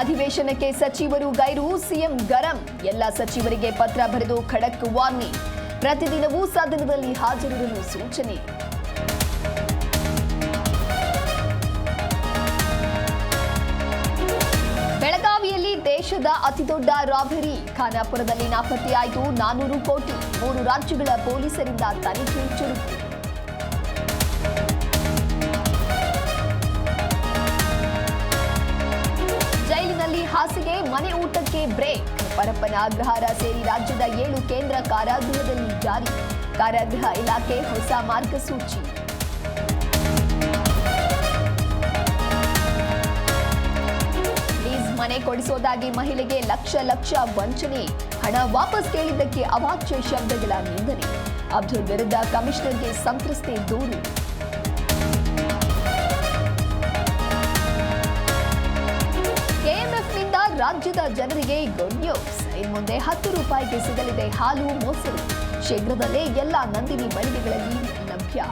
ಅಧಿವೇಶನಕ್ಕೆ ಸಚಿವರು ಗೈರು, ಸಿಎಂ ಗರಂ. ಎಲ್ಲ ಸಚಿವರಿಗೆ ಪತ್ರ ಬರೆದು ಖಡಕ್ ವಾರ್ನಿಂಗ್. ಪ್ರತಿದಿನವೂ ಸದನದಲ್ಲಿ ಹಾಜರಿರಲು ಸೂಚನೆ. ಬೆಳಗಾವಿಯಲ್ಲಿ ದೇಶದ ಅತಿದೊಡ್ಡ ರಾಬರಿ. ಖಾನಾಪುರದಲ್ಲಿ ನಾಪತ್ತೆಯಾಯಿತು 400 ಕೋಟಿ. 3 ರಾಜ್ಯಗಳ ಪೊಲೀಸರಿಂದ ತನಿಖೆ ಚುರುಕು. ಜೈಲಿನಲ್ಲಿ ಹಾಸಿಗೆ, ಮನೆ ಊಟಕ್ಕೆ ಬ್ರೇಕ್. ಪರಪ್ಪನ ಅಗ್ರಹಾರ ಸೇರಿ ರಾಜ್ಯದ 7 ಕೇಂದ್ರ ಕಾರಾಗೃಹದಲ್ಲಿ ಜಾರಿ. ಕಾರಾಗೃಹ ಇಲಾಖೆ ಹೊಸ ಮಾರ್ಗಸೂಚಿ. ಮನೆ ಕೊಡಿಸೋದಾಗಿ ಮಹಿಳೆಗೆ ಲಕ್ಷ ವಂಚನೆ. ಹಣ ವಾಪಸ್ ಕೇಳಿದ್ದಕ್ಕೆ ಅವಾಚ್ಯ ಶಬ್ದಗಳ ನಿಂದನೆ. ಅಬ್ದುಲ್ ವಿರುದ್ಧ ಕಮಿಷನರ್ಗೆ ಸಂತ್ರಸ್ತೆ ದೂರು. ಕೆಎಂಎಫ್ನಿಂದ ರಾಜ್ಯದ ಜನರಿಗೆ ಗುಡ್ ನ್ಯೂಸ್. ಇನ್ಮುಂದೆ 10 ರೂಪಾಯಿಗೆ ಸಿಗಲಿದೆ ಹಾಲು, ಮೊಸರು. ಶೀಘ್ರದಲ್ಲೇ ಎಲ್ಲ ನಂದಿನಿ ಮಳಿಗೆಗಳಲ್ಲಿ ಲಭ್ಯ.